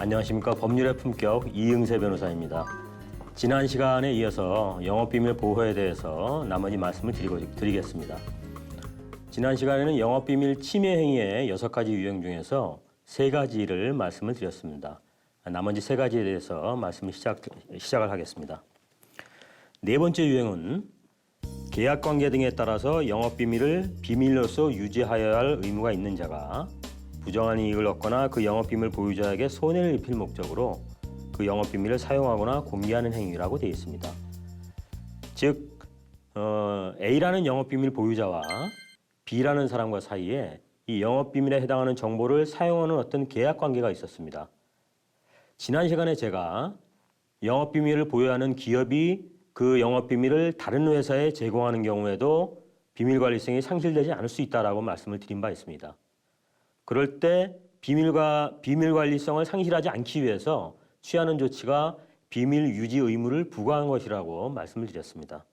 안녕하십니까. 법률의 품격 이응세 변호사입니다. 지난 시간에 이어서 영업비밀 보호에 대해서 나머지 말씀을 드리겠습니다. 지난 시간에는 영업비밀 침해 행위의 6가지 유형 중에서 3가지를 말씀을 드렸습니다. 나머지 3가지에 대해서 말씀을 시작을 하겠습니다. 네 번째 유형은 계약관계 등에 따라서 영업비밀을 비밀로서 유지하여야 할 의무가 있는 자가 부정한 이익을 얻거나 그 영업비밀 보유자에게 손해를 입힐 목적으로 그 영업비밀을 사용하거나 공개하는 행위라고 되어 있습니다. 즉, A라는 영업비밀 보유자와 B라는 사람과 사이에 이 영업비밀에 해당하는 정보를 사용하는 어떤 계약관계가 있었습니다. 지난 시간에 제가 영업비밀을 보유하는 기업이 그 영업비밀을 다른 회사에 제공하는 경우에도 비밀관리성이 상실되지 않을 수 있다라고 말씀을 드린 바 있습니다. 그럴 때 비밀관리성을 상실하지 않기 위해서 취하는 조치가 비밀 유지 의무를 부과한 것이라고 말씀을 드렸습니다.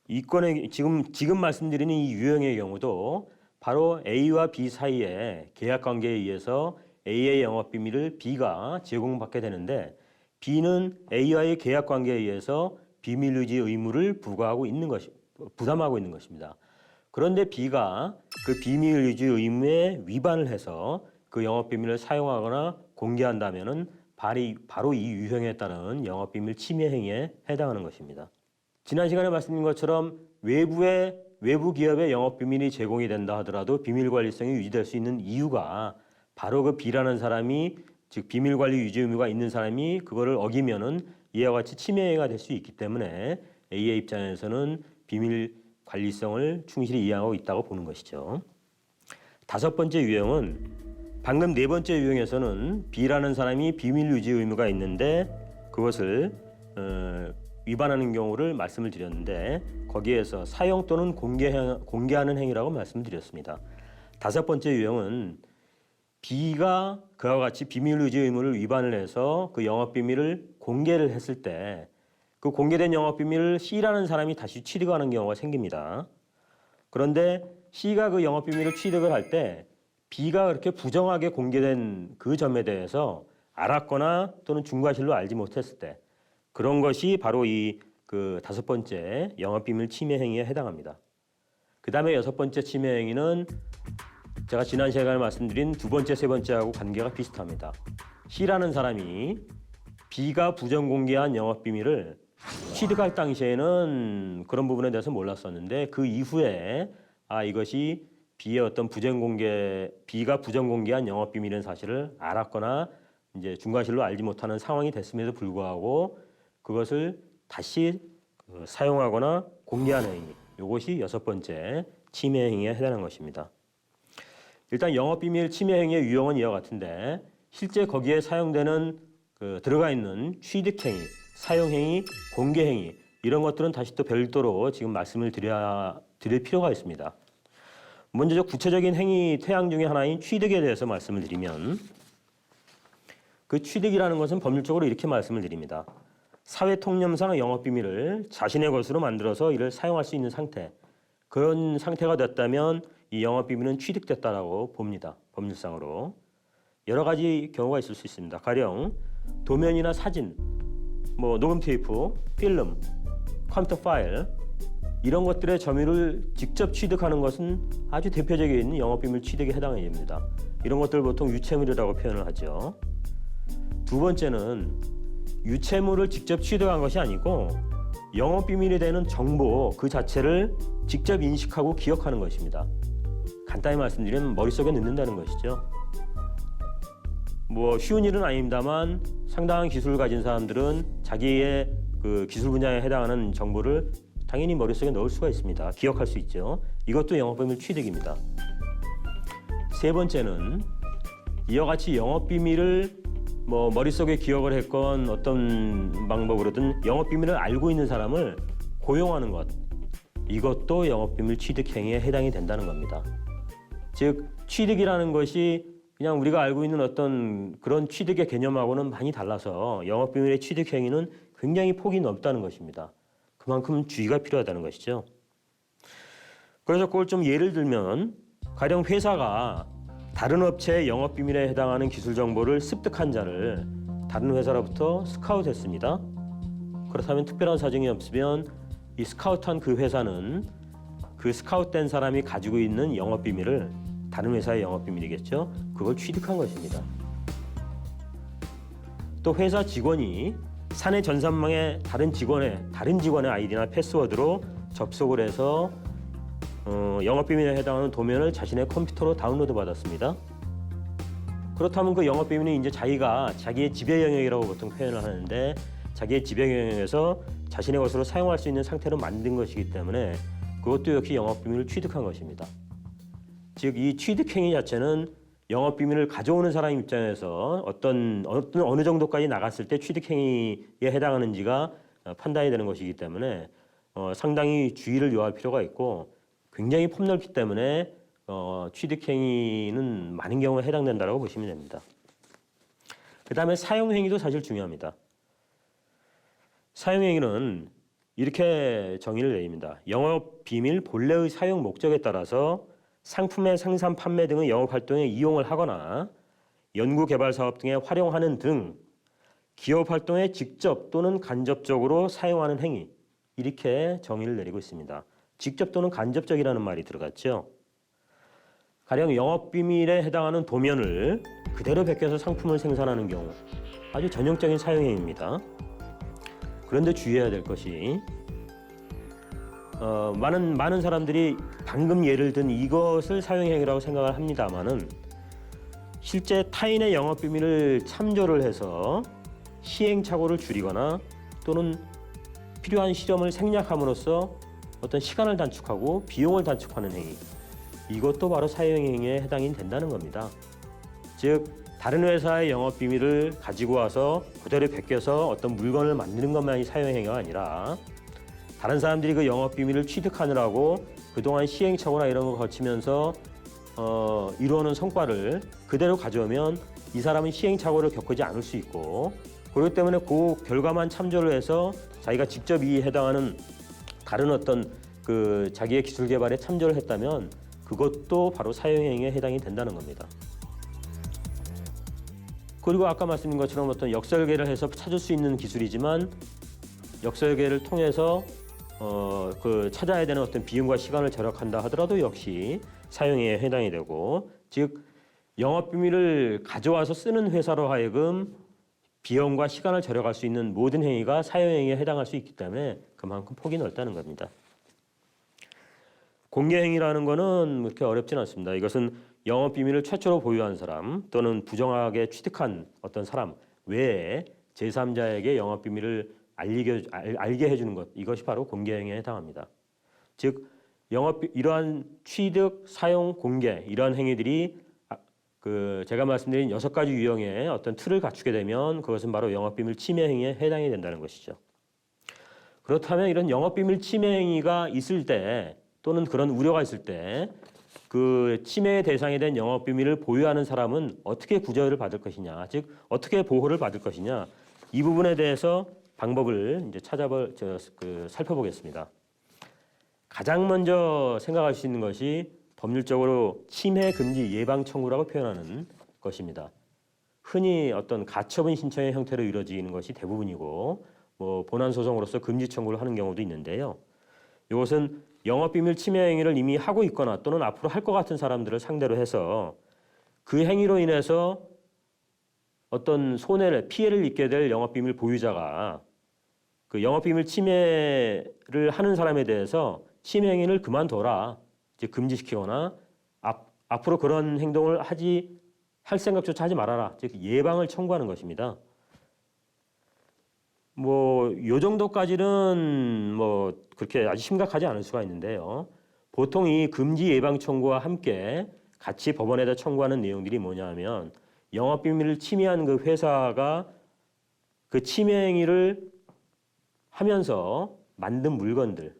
이 건의 지금 말씀드리는 이 유형의 경우도 바로 A와 B 사이의 계약관계에 의해서 A의 영업비밀을 B가 제공받게 되는데 B는 A와의 계약관계에 의해서 비밀 유지 의무를 부담하고 있는 것입니다. 그런데 B가 그 비밀 유지 의무에 위반을 해서 그 영업비밀을 사용하거나 공개한다면은 바로 이 유형에 따른 영업비밀 침해 행위에 해당하는 것입니다. 지난 시간에 말씀드린 것처럼 외부 기업의 영업비밀이 제공이 된다 하더라도 비밀관리성이 유지될 수 있는 이유가 바로 그 B라는 사람이, 즉 비밀관리 유지 의무가 있는 사람이 그거를 어기면은 이와 같이 침해 행위가 될 수 있기 때문에 A의 입장에서는 비밀 관리성을 충실히 이행하고 있다고 보는 것이죠. 5번째 유형은 방금 4번째 유형에서는 B라는 사람이 비밀 유지 의무가 있는데 그것을 위반하는 경우를 말씀을 드렸는데 거기에서 사용 또는 공개하는 행위라고 말씀을 드렸습니다. 5번째 유형은 B가 그와 같이 비밀 유지 의무를 위반을 해서 그 영업비밀을 공개를 했을 때 그 공개된 영업비밀을 C라는 사람이 다시 취득하는 경우가 생깁니다. 그런데 C가 그 영업비밀을 취득을 할 때 B가 그렇게 부정하게 공개된 그 점에 대해서 알았거나 또는 중과실로 알지 못했을 때 그런 것이 바로 이 그 5번째 영업비밀 침해 행위에 해당합니다. 그 다음에 6번째 침해 행위는 제가 지난 시간에 말씀드린 2번째, 3번째하고 관계가 비슷합니다. C라는 사람이 B가 부정 공개한 영업비밀을 취득할 당시에는 그런 부분에 대해서 몰랐었는데 그 이후에 이것이 B가 부정 공개한 영업비밀인 사실을 알았거나 이제 중과실로 알지 못하는 상황이 됐음에도 불구하고 그것을 다시 사용하거나 공개하는 행위, 이것이 6번째 침해 행위에 해당하는 것입니다. 일단 영업비밀 침해 행위의 유형은 이와 같은데 실제 거기에 사용되는 들어가 있는 취득행위, 사용행위, 공개행위 이런 것들은 다시 또 별도로 지금 말씀을 드릴 필요가 있습니다. 먼저 구체적인 행위 태양 중에 하나인 취득에 대해서 말씀을 드리면 그 취득이라는 것은 법률적으로 이렇게 말씀을 드립니다. 사회통념상 영업비밀을 자신의 것으로 만들어서 이를 사용할 수 있는 상태, 그런 상태가 됐다면 이 영업비밀은 취득됐다라고 봅니다. 법률상으로. 여러 가지 경우가 있을 수 있습니다. 가령 도면이나 사진, 녹음 테이프, 필름, 컴퓨터 파일 이런 것들의 점유를 직접 취득하는 것은 아주 대표적인 영업비밀 취득에 해당이 됩니다. 이런 것들을 보통 유체물이라고 표현을 하죠. 2번째는 유체물을 직접 취득한 것이 아니고 영업비밀이 되는 정보 그 자체를 직접 인식하고 기억하는 것입니다. 간단히 말씀드리면 머릿속에 넣는다는 것이죠. 쉬운 일은 아닙니다만 상당한 기술을 가진 사람들은 자기의 그 기술 분야에 해당하는 정보를 당연히 머릿속에 넣을 수가 있습니다. 기억할 수 있죠. 이것도 영업비밀 취득입니다. 3번째는 이와 같이 영업비밀을 머릿속에 기억을 했건 어떤 방법으로든 영업비밀을 알고 있는 사람을 고용하는 것, 이것도 영업비밀 취득 행위에 해당이 된다는 겁니다. 즉 취득이라는 것이 그냥 우리가 알고 있는 어떤 그런 취득의 개념하고는 많이 달라서 영업비밀의 취득 행위는 굉장히 폭이 넓다는 것입니다. 그만큼 주의가 필요하다는 것이죠. 그래서 그걸 좀 예를 들면 가령 회사가 다른 업체의 영업 비밀에 해당하는 기술 정보를 습득한 자를 다른 회사로부터 스카우트했습니다. 그렇다면 특별한 사정이 없으면 이 스카우트한 그 회사는 그 스카우트된 사람이 가지고 있는 영업 비밀을 다른 회사의 영업 비밀이겠죠. 그걸 취득한 것입니다. 또 회사 직원이 사내 전산망에 다른 직원의 아이디나 패스워드로 접속을 해서 영업 비밀에 해당하는 도면을 자신의 컴퓨터로 다운로드 받았습니다. 그렇다면 그 영업 비밀이 이제 자기의 지배 영역이라고 보통 표현을 하는데 자기의 지배 영역에서 자신의 것으로 사용할 수 있는 상태로 만든 것이기 때문에 그것도 역시 영업 비밀을 취득한 것입니다. 즉 이 취득 행위 자체는 영업 비밀을 가져오는 사람 입장에서 어느 정도까지 나갔을 때 취득 행위에 해당하는지가 판단이 되는 것이기 때문에 상당히 주의를 요할 필요가 있고 굉장히 폭넓기 때문에 취득 행위는 많은 경우에 해당된다고 보시면 됩니다. 그다음에 사용 행위도 사실 중요합니다. 사용 행위는 이렇게 정의를 내립니다. 영업 비밀 본래의 사용 목적에 따라서 상품의 생산, 판매 등의 영업 활동에 이용을 하거나 연구 개발 사업 등에 활용하는 등 기업 활동에 직접 또는 간접적으로 사용하는 행위, 이렇게 정의를 내리고 있습니다. 직접 또는 간접적이라는 말이 들어갔죠. 가령 영업 비밀에 해당하는 도면을 그대로 베껴서 상품을 생산하는 경우, 아주 전형적인 사용 행위입니다. 그런데 주의해야 될 것이 많은 사람들이 방금 예를 든 이것을 사용행위라고 생각을 합니다만은 실제 타인의 영업 비밀을 참조를 해서 시행착오를 줄이거나 또는 필요한 실험을 생략함으로써 어떤 시간을 단축하고 비용을 단축하는 행위, 이것도 바로 사용행위에 해당이 된다는 겁니다. 즉 다른 회사의 영업 비밀을 가지고 와서 그대로 베껴서 어떤 물건을 만드는 것만이 사용행위가 아니라 다른 사람들이 그 영업 비밀을 취득하느라고 그동안 시행착오나 이런 걸 거치면서 이루어놓은 성과를 그대로 가져오면 이 사람은 시행착오를 겪지 않을 수 있고, 그렇기 때문에 그 결과만 참조를 해서 자기가 직접 이 해당하는 다른 어떤 그 자기의 기술 개발에 참조를 했다면 그것도 바로 사용행위에 해당이 된다는 겁니다. 그리고 아까 말씀드린 것처럼 어떤 역설계를 해서 찾을 수 있는 기술이지만 역설계를 통해서 찾아야 되는 어떤 비용과 시간을 절약한다 하더라도 역시 사용행위에 해당이 되고, 즉 영업 비밀을 가져와서 쓰는 회사로 하여금 비용과 시간을 절약할 수 있는 모든 행위가 사용행위에 해당할 수 있기 때문에 그만큼 폭이 넓다는 겁니다. 공개행위라는 것은 그렇게 어렵진 않습니다. 이것은 영업 비밀을 최초로 보유한 사람 또는 부정하게 취득한 어떤 사람 외에 제3자에게 영업 비밀을 알게 해주는 것, 이것이 바로 공개행위에 해당합니다. 즉 이러한 취득, 사용, 공개 이러한 행위들이 제가 말씀드린 6가지 유형의 어떤 틀을 갖추게 되면 그것은 바로 영업비밀 침해 행위에 해당이 된다는 것이죠. 그렇다면 이런 영업비밀 침해 행위가 있을 때 또는 그런 우려가 있을 때 그 침해 대상이 된 영업비밀을 보유하는 사람은 어떻게 구제를 받을 것이냐, 즉 어떻게 보호를 받을 것이냐, 이 부분에 대해서 방법을 이제 살펴보겠습니다. 가장 먼저 생각할 수 있는 것이 법률적으로 침해 금지 예방 청구라고 표현하는 것입니다. 흔히 어떤 가처분 신청의 형태로 이루어지는 것이 대부분이고 본안 소송으로서 금지 청구를 하는 경우도 있는데요. 이것은 영업비밀 침해 행위를 이미 하고 있거나 또는 앞으로 할 것 같은 사람들을 상대로 해서 그 행위로 인해서 어떤 피해를 입게 될 영업비밀 보유자가 그 영업비밀 침해를 하는 사람에 대해서 침해 행위를 그만둬라, 이제 금지시키거나 앞으로 그런 행동을 할 생각조차 하지 말아라, 즉 예방을 청구하는 것입니다. 요 정도까지는 그렇게 아주 심각하지 않을 수가 있는데요. 보통 이 금지 예방 청구와 함께 같이 법원에다 청구하는 내용들이 뭐냐면 영업비밀을 침해한 그 회사가 그 침해 행위를 하면서 만든 물건들,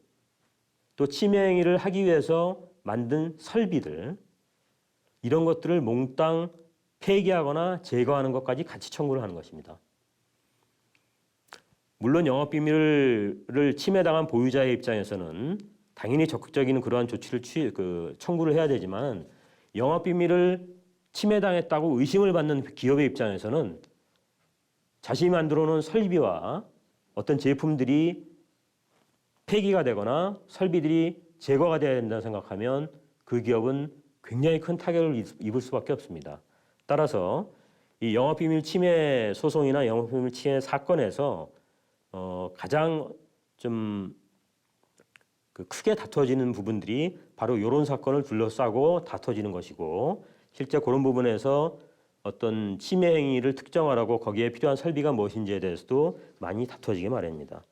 또 침해 행위를 하기 위해서 만든 설비들, 이런 것들을 몽땅 폐기하거나 제거하는 것까지 같이 청구를 하는 것입니다. 물론 영업비밀을 침해당한 보유자의 입장에서는 당연히 적극적인 그러한 조치를 청구를 해야 되지만 영업비밀을 침해당했다고 의심을 받는 기업의 입장에서는 자신이 만들어 놓은 설비와 어떤 제품들이 폐기가 되거나 설비들이 제거가 돼야 된다고 생각하면 그 기업은 굉장히 큰 타격을 입을 수밖에 없습니다. 따라서 이 영업비밀 침해 소송이나 영업비밀 침해 사건에서 가장 좀 크게 다퉈지는 부분들이 바로 이런 사건을 둘러싸고 다퉈지는 것이고, 실제 그런 부분에서 어떤 침해 행위를 특정하라고 거기에 필요한 설비가 무엇인지에 대해서도 많이 다퉈지게 마련입니다.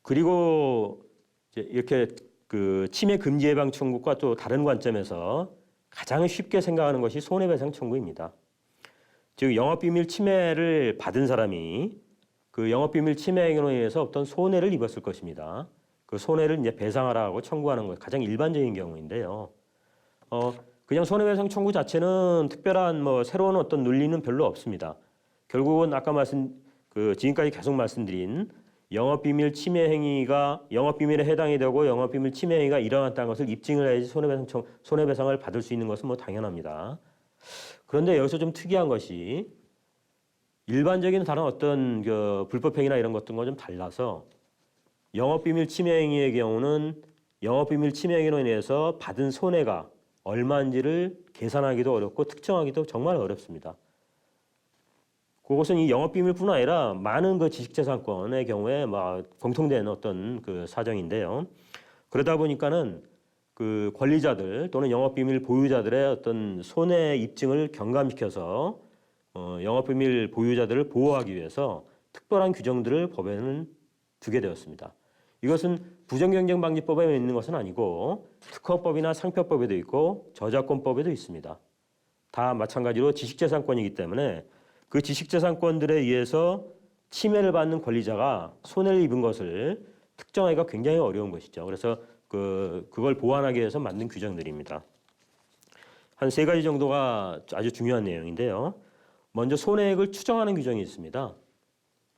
그리고 이렇게 그 침해 금지 예방 청구과 또 다른 관점에서 가장 쉽게 생각하는 것이 손해배상 청구입니다. 즉 영업비밀 침해를 받은 사람이 그 영업비밀 침해 행위로 인해서 어떤 손해를 입었을 것입니다. 그 손해를 이제 배상하라고 청구하는 것 가장 일반적인 경우인데요. 그냥 손해배상 청구 자체는 특별한 새로운 어떤 논리는 별로 없습니다. 결국은 아까 지금까지 계속 말씀드린 영업비밀 침해 행위가 영업비밀에 해당이 되고 영업비밀 침해 행위가 일어났다는 것을 입증을 해야지 손해배상을 받을 수 있는 것은 당연합니다. 그런데 여기서 좀 특이한 것이 일반적인 다른 어떤 불법행위나 이런 것들과 좀 달라서 영업비밀 침해 행위의 경우는 영업비밀 침해 행위로 인해서 받은 손해가 얼마인지를 계산하기도 어렵고 특정하기도 정말 어렵습니다. 그것은 이 영업비밀뿐 아니라 많은 지식재산권의 경우에 공통된 어떤 사정인데요. 그러다 보니까는 그 권리자들 또는 영업비밀 보유자들의 어떤 손해 입증을 경감시켜서 영업비밀 보유자들을 보호하기 위해서 특별한 규정들을 법에는 두게 되었습니다. 이것은 부정경쟁방지법에 있는 것은 아니고 특허법이나 상표법에도 있고 저작권법에도 있습니다. 다 마찬가지로 지식재산권이기 때문에 그 지식재산권들에 의해서 침해를 받는 권리자가 손해를 입은 것을 특정하기가 굉장히 어려운 것이죠. 그래서 그걸 보완하기 위해서 만든 규정들입니다. 한 3가지 정도가 아주 중요한 내용인데요. 먼저 손해액을 추정하는 규정이 있습니다.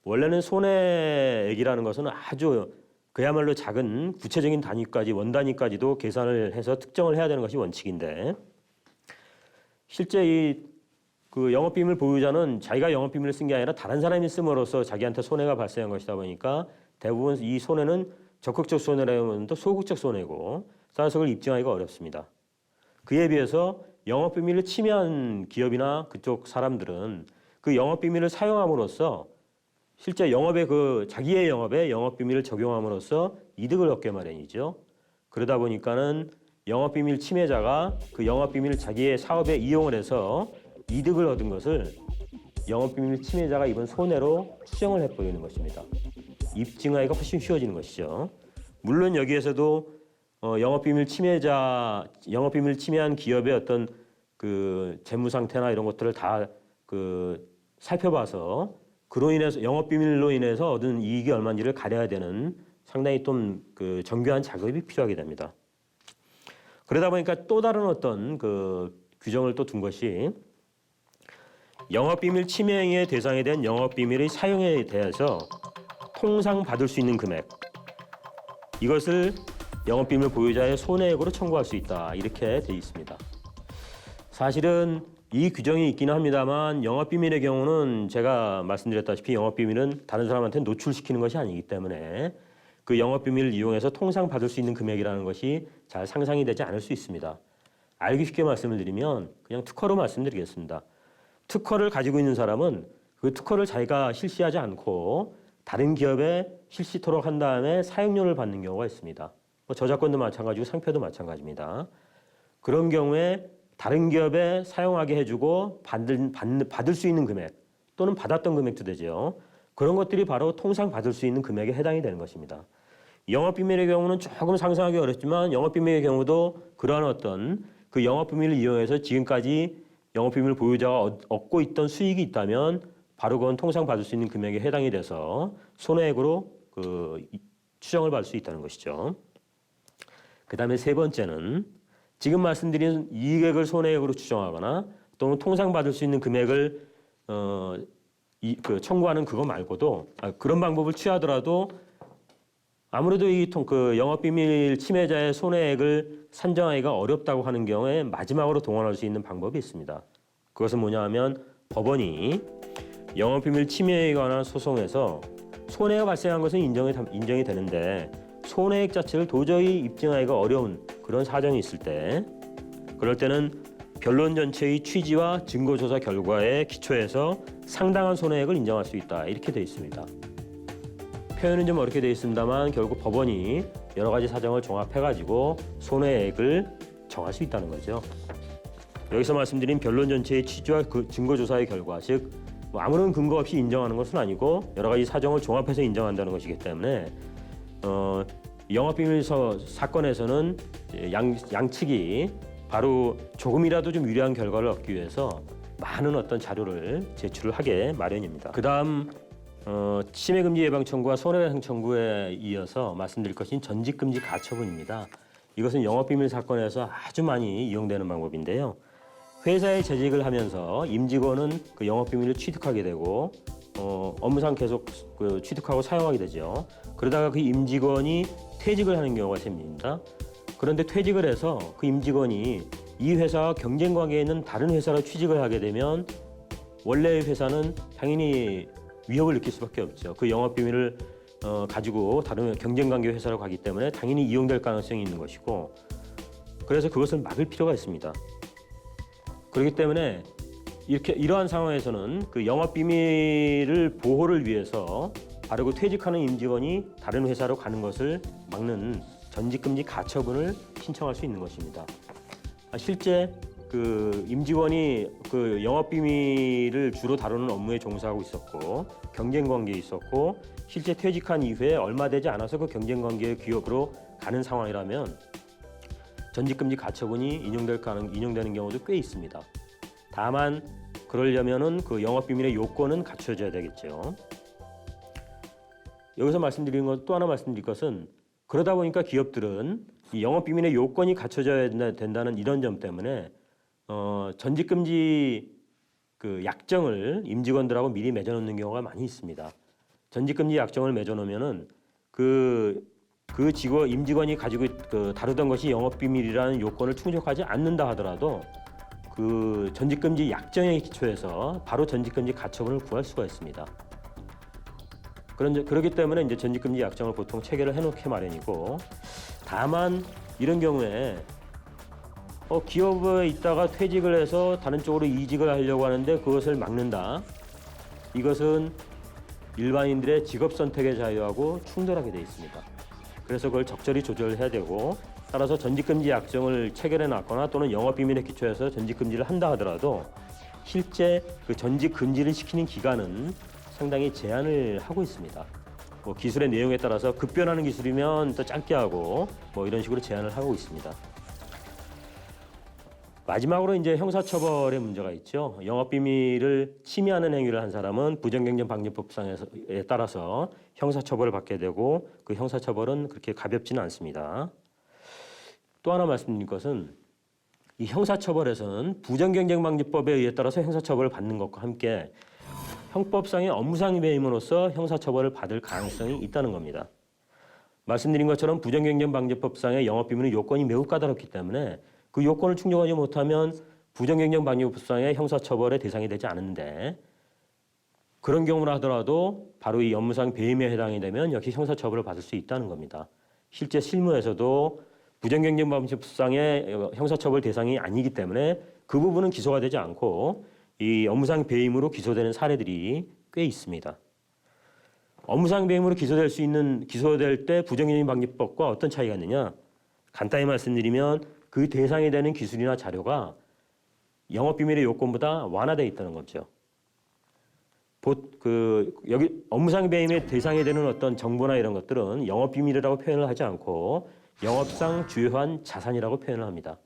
원래는 손해액이라는 것은 아주 그야말로 작은 구체적인 단위까지 원단위까지도 계산을 해서 특정을 해야 되는 것이 원칙인데, 실제 그 영업비밀 보유자는 자기가 영업비밀을 쓴 게 아니라 다른 사람이 씀으로써 자기한테 손해가 발생한 것이다 보니까 대부분 이 손해는 적극적 손해라면 또 소극적 손해고, 따라서 그걸 입증하기가 어렵습니다. 그에 비해서 영업비밀을 침해한 기업이나 그쪽 사람들은 그 영업비밀을 사용함으로써 실제 자기의 영업에 영업비밀을 적용함으로써 이득을 얻게 마련이죠. 그러다 보니까는 영업비밀 침해자가 그 영업비밀을 자기의 사업에 이용을 해서 이득을 얻은 것을 영업비밀 침해자가 입은 손해로 추정을 해버리는 것입니다. 입증하기가 훨씬 쉬워지는 것이죠. 물론 여기에서도 영업비밀 침해한 기업의 어떤 재무 상태나 이런 것들을 다 살펴봐서 그로 인해서 영업비밀로 인해서 얻은 이익이 얼마인지를 가려야 되는 상당히 좀 정교한 작업이 필요하게 됩니다. 그러다 보니까 또 다른 어떤 규정을 또 둔 것이 영업비밀 침해 행위의 대상에 대한 영업비밀의 사용에 대해서 통상 받을 수 있는 금액, 이것을 영업비밀 보유자의 손해액으로 청구할 수 있다, 이렇게 되어 있습니다. 사실은 이 규정이 있기는 합니다만 영업비밀의 경우는 제가 말씀드렸다시피 영업비밀은 다른 사람한테 노출시키는 것이 아니기 때문에 그 영업비밀을 이용해서 통상 받을 수 있는 금액이라는 것이 잘 상상이 되지 않을 수 있습니다. 알기 쉽게 말씀을 드리면 그냥 특허로 말씀드리겠습니다. 특허를 가지고 있는 사람은 그 특허를 자기가 실시하지 않고 다른 기업에 실시토록 한 다음에 사용료를 받는 경우가 있습니다. 저작권도 마찬가지고 상표도 마찬가지입니다. 그런 경우에 다른 기업에 사용하게 해주고 받을 수 있는 금액 또는 받았던 금액도 되죠. 그런 것들이 바로 통상 받을 수 있는 금액에 해당이 되는 것입니다. 영업비밀의 경우는 조금 상상하기 어렵지만 영업비밀의 경우도 그러한 어떤 그 영업비밀을 이용해서 지금까지 영업비밀 보유자가 얻고 있던 수익이 있다면 바로 그건 통상 받을 수 있는 금액에 해당이 돼서 손해액으로 추정을 받을 수 있다는 것이죠. 그 다음에 3번째는 지금 말씀드린 이익액을 손해액으로 추정하거나 또는 통상 받을 수 있는 금액을 청구하는 그거 말고도 그런 방법을 취하더라도 아무래도 그 영업비밀 침해자의 손해액을 산정하기가 어렵다고 하는 경우에 마지막으로 동원할 수 있는 방법이 있습니다. 그것은 뭐냐 하면 법원이 영업비밀 침해에 관한 소송에서 손해가 발생한 것은 인정이 되는데 손해액 자체를 도저히 입증하기가 어려운 그런 사정이 있을 때 그럴 때는 변론 전체의 취지와 증거조사 결과에 기초해서 상당한 손해액을 인정할 수 있다 이렇게 되어 있습니다. 표현은 좀 어렵게 되어 있습니다만 결국 법원이 여러 가지 사정을 종합해가지고 손해액을 정할 수 있다는 거죠. 여기서 말씀드린 변론 전체의 취지와 그 증거조사의 결과, 즉 아무런 근거 없이 인정하는 것은 아니고 여러 가지 사정을 종합해서 인정한다는 것이기 때문에 영업비밀 사건에서는 양측이 바로 조금이라도 좀 유리한 결과를 얻기 위해서 많은 어떤 자료를 제출을 하게 마련입니다. 그다음 침해금지 예방 청구와 손해배상 청구에 이어서 말씀드릴 것인 전직금지 가처분입니다. 이것은 영업비밀 사건에서 아주 많이 이용되는 방법인데요. 회사에 재직을 하면서 임직원은 그 영업비밀을 취득하게 되고 업무상 계속 취득하고 사용하게 되죠. 그러다가 그 임직원이 퇴직을 하는 경우가 생깁니다. 그런데 퇴직을 해서 그 임직원이 이 회사와 경쟁 관계에 있는 다른 회사로 취직을 하게 되면 원래의 회사는 당연히 위협을 느낄 수밖에 없죠. 그 영업 비밀을 가지고 다른 경쟁 관계 회사로 가기 때문에 당연히 이용될 가능성이 있는 것이고 그래서 그것을 막을 필요가 있습니다. 그렇기 때문에 이러한 상황에서는 그 영업 비밀을 보호를 위해서 바르고 퇴직하는 임직원이 다른 회사로 가는 것을 막는 전직금지 가처분을 신청할 수 있는 것입니다. 실제 그 임직원이 그 영업 비밀을 주로 다루는 업무에 종사하고 있었고 경쟁 관계에 있었고 실제 퇴직한 이후에 얼마 되지 않아서 그 경쟁 관계의 기업으로 가는 상황이라면 전직금지 가처분이 인용되는 경우도 꽤 있습니다. 다만 그러려면은 그 영업 비밀의 요건은 갖춰져야 되겠죠. 여기서 말씀드리는 것 또 하나 말씀드릴 것은 그러다 보니까 기업들은 이 영업 비밀의 요건이 갖춰져야 된다는 이런 점 때문에 전직금지 그 약정을 임직원들하고 미리 맺어놓는 경우가 많이 있습니다. 전직금지 약정을 맺어놓으면은 임직원이 가지고 다루던 것이 영업 비밀이라는 요건을 충족하지 않는다 하더라도 그 전직금지 약정에 기초해서 바로 전직금지 가처분을 구할 수가 있습니다. 그렇기 때문에 이제 전직금지 약정을 보통 체결을 해놓게 마련이고 다만 이런 경우에 기업에 있다가 퇴직을 해서 다른 쪽으로 이직을 하려고 하는데 그것을 막는다. 이것은 일반인들의 직업 선택의 자유하고 충돌하게 돼 있습니다. 그래서 그걸 적절히 조절해야 되고 따라서 전직금지 약정을 체결해 놨거나 또는 영업비밀에 기초해서 전직금지를 한다 하더라도 실제 그 전직금지를 시키는 기간은 상당히 제한을 하고 있습니다. 뭐 기술의 내용에 따라서 급변하는 기술이면 또 짧게 하고 뭐 이런 식으로 제한을 하고 있습니다. 마지막으로 이제 형사처벌의 문제가 있죠. 영업비밀을 침해하는 행위를 한 사람은 부정경쟁방지법상에 따라서 형사처벌을 받게 되고 그 형사처벌은 그렇게 가볍지는 않습니다. 또 하나 말씀드릴 것은 이 형사처벌에서는 부정경쟁방지법에 의해 따라서 형사처벌을 받는 것과 함께 형법상의 업무상 배임으로써 형사처벌을 받을 가능성이 있다는 겁니다. 말씀드린 것처럼 부정경쟁방지법상의 영업비밀의 요건이 매우 까다롭기 때문에 그 요건을 충족하지 못하면 부정경쟁방지법상의 형사처벌의 대상이 되지 않는데 그런 경우라 하더라도 바로 이 업무상 배임에 해당이 되면 역시 형사처벌을 받을 수 있다는 겁니다. 실제 실무에서도 부정경쟁방지법상의 형사처벌 대상이 아니기 때문에 그 부분은 기소가 되지 않고 이 업무상 배임으로 기소되는 사례들이 꽤 있습니다. 업무상 배임으로 기소될 때 부정경쟁방지법과 어떤 차이가 있느냐? 간단히 말씀드리면 그 대상이 되는 기술이나 자료가 영업비밀의 요건보다 완화되어 있다는 거죠. 여기 업무상 배임의 대상이 되는 어떤 정보나 이런 것들은 영업비밀이라고 표현을 하지 않고 영업상 주요한 자산이라고 표현을 합니다.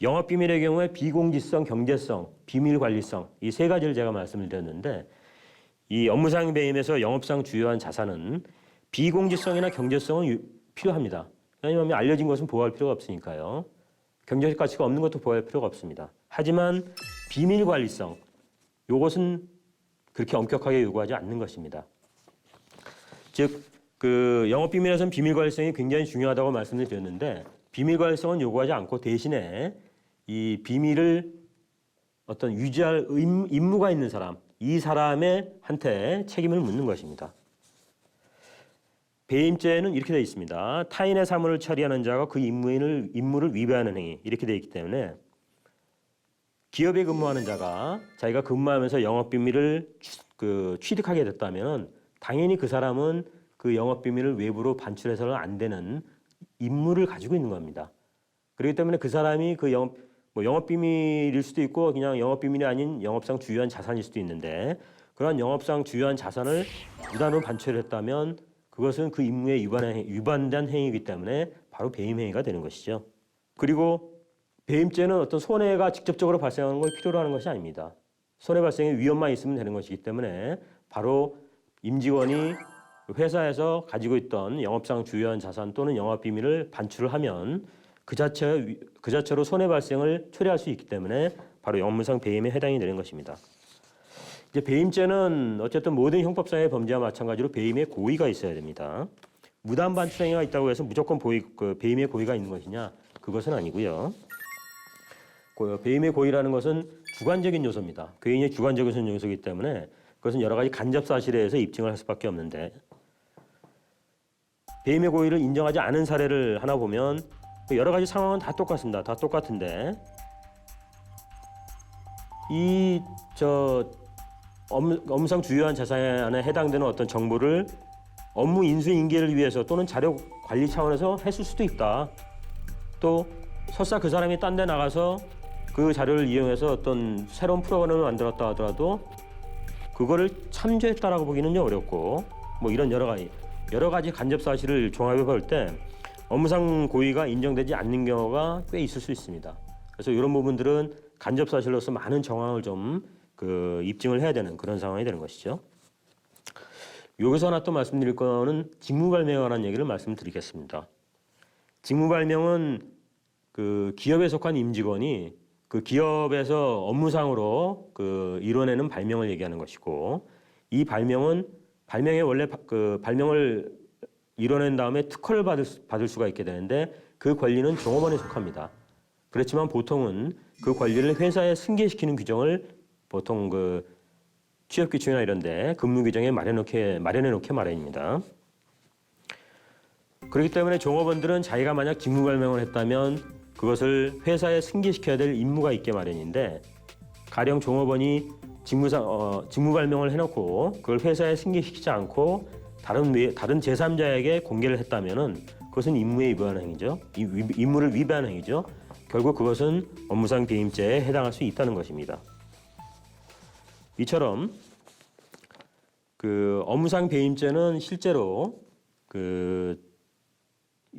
영업비밀의 경우에 비공지성, 경제성, 비밀관리성 이 세 가지를 제가 말씀을 드렸는데 이 업무상 배임에서 영업상 주요한 자산은 비공지성이나 경제성은 필요합니다. 왜냐하면 알려진 것은 보호할 필요가 없으니까요. 경제적 가치가 없는 것도 보호할 필요가 없습니다. 하지만 비밀관리성 이것은 그렇게 엄격하게 요구하지 않는 것입니다. 즉 그 영업비밀에서는 비밀관리성이 굉장히 중요하다고 말씀을 드렸는데 비밀관리성은 요구하지 않고 대신에 이 비밀을 어떤 유지할 임무가 있는 사람, 이 사람의 한테 책임을 묻는 것입니다. 배임죄는 이렇게 되어 있습니다. 타인의 사물을 처리하는 자가 그 임무를 위배하는 행위 이렇게 되어 있기 때문에 기업에 근무하는 자가 자기가 근무하면서 영업비밀을 취득하게 됐다면 당연히 그 사람은 그 영업비밀을 외부로 반출해서는 안 되는 임무를 가지고 있는 겁니다. 그렇기 때문에 그 사람이 그 영업비밀일 수도 있고 그냥 영업비밀이 아닌 영업상 주요한 자산일 수도 있는데 그러한 영업상 주요한 자산을 무단으로 반출했다면 그것은 그 임무에 위반된 행위이기 때문에 바로 배임 행위가 되는 것이죠. 그리고 배임죄는 어떤 손해가 직접적으로 발생하는 걸 필요로 하는 것이 아닙니다. 손해 발생의 위험만 있으면 되는 것이기 때문에 바로 임직원이 회사에서 가지고 있던 영업상 주요한 자산 또는 영업 비밀을 반출을 하면 그 자체로 손해 발생을 초래할 수 있기 때문에 바로 업무상 배임에 해당이 되는 것입니다. 이제 배임죄는 어쨌든 모든 형법상의 범죄와 마찬가지로 배임의 고의가 있어야 됩니다. 무단 반출 행위가 있다고 해서 무조건 배임의 고의가 있는 것이냐? 그것은 아니고요. 배임의 고의라는 것은 주관적인 요소입니다. 개인의 주관적인 요소이기 때문에 그것은 여러 가지 간접 사실에 의해서 입증을 할 수밖에 없는데 배임의 고의를 인정하지 않은 사례를 하나 보면 여러 가지 상황은 다 똑같습니다. 다 똑같은데 업무상 주요한 자산에 해당되는 어떤 정보를 업무 인수인계를 위해서 또는 자료 관리 차원에서 했을 수도 있다. 또 설사 그 사람이 딴 데 나가서 그 자료를 이용해서 어떤 새로운 프로그램을 만들었다 하더라도 그거를 참조했다라고 보기는 어렵고 뭐 이런 여러 가지 간접 사실을 종합해 볼 때 업무상 고의가 인정되지 않는 경우가 꽤 있을 수 있습니다. 그래서 이런 부분들은 간접 사실로서 많은 정황을 좀 입증을 해야 되는 그런 상황이 되는 것이죠. 여기서 하나 또 말씀드릴 거는 직무발명에 관한 얘기를 말씀드리겠습니다. 직무발명은 그 기업에 속한 임직원이 그 기업에서 업무상으로 이뤄내는 발명을 얘기하는 것이고 이 발명에 원래 발명을 이뤄낸 다음에 특허를 받을 수가 있게 되는데 그 권리는 종업원에 속합니다. 그렇지만 보통은 그 권리를 회사에 승계시키는 규정을 보통 취업규칙이나 이런 데 근무규정에 마련해 놓게 마련입니다. 그렇기 때문에 종업원들은 자기가 만약 직무발명을 했다면 그것을 회사에 승계시켜야 될 임무가 있게 마련인데 가령 종업원이 직무발명을 해놓고 그걸 회사에 승계시키지 않고 다른 제3자에게 공개를 했다면은 그것은 임무에 위반하는 행위죠. 임무를 위반하는 행위죠. 결국 그것은 업무상 배임죄에 해당할 수 있다는 것입니다. 이처럼 업무상 배임죄는 실제로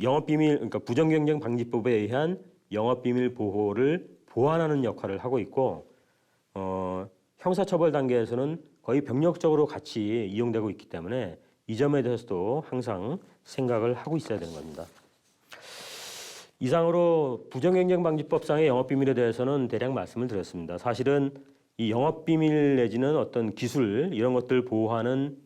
영업비밀, 그러니까 부정경쟁 방지법에 의한 영업비밀 보호를 보완하는 역할을 하고 있고, 형사처벌 단계에서는 거의 병력적으로 같이 이용되고 있기 때문에 이 점에 대해서도 항상 생각을 하고 있어야 되는 겁니다. 이상으로 부정경쟁 방지법상의 영업비밀에 대해서는 대략 말씀을 드렸습니다. 사실은 이 영업비밀 내지는 어떤 기술 이런 것들 보호하는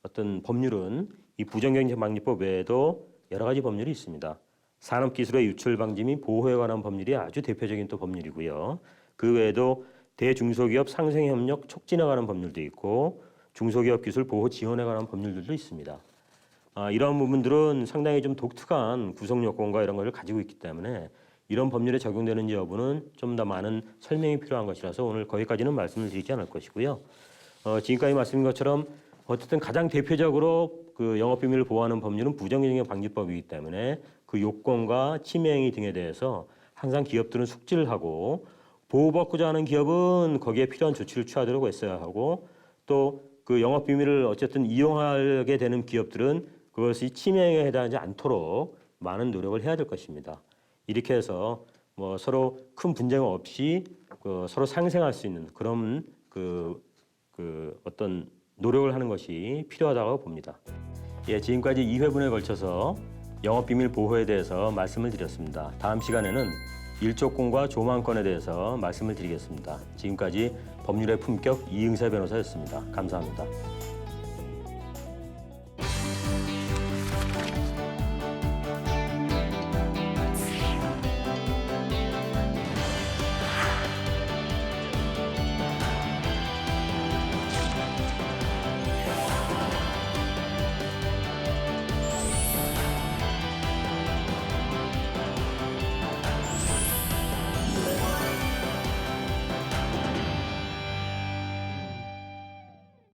어떤 법률은 이 부정경쟁 방지법 외에도 여러 가지 법률이 있습니다. 산업기술의 유출 방지 및 보호에 관한 법률이 아주 대표적인 또 법률이고요. 그 외에도 대중소기업 상생협력 촉진에 관한 법률도 있고 중소기업 기술 보호 지원에 관한 법률들도 있습니다. 이러한 부분들은 상당히 좀 독특한 구성 요건과 이런 것을 가지고 있기 때문에 이런 법률에 적용되는지 여부는 좀 더 많은 설명이 필요한 것이라서 오늘 거기까지는 말씀을 드리지 않을 것이고요. 지금까지 말씀드린 것처럼 어쨌든 가장 대표적으로 영업비밀을 보호하는 법률은 부정경쟁 방지법이기 때문에 그 요건과 침해 행위 등에 대해서 항상 기업들은 숙지를 하고 보호받고자 하는 기업은 거기에 필요한 조치를 취하도록 애써야 하고 또 그 영업비밀을 어쨌든 이용하게 되는 기업들은 그것이 침해 행위에 해당하지 않도록 많은 노력을 해야 될 것입니다. 이렇게 해서 뭐 서로 큰 분쟁 없이 서로 상생할 수 있는 그런 어떤 노력을 하는 것이 필요하다고 봅니다. 예, 지금까지 2회분에 걸쳐서 영업비밀 보호에 대해서 말씀을 드렸습니다. 다음 시간에는 일조권과 조망권에 대해서 말씀을 드리겠습니다. 지금까지 법률의 품격 이응세 변호사였습니다. 감사합니다.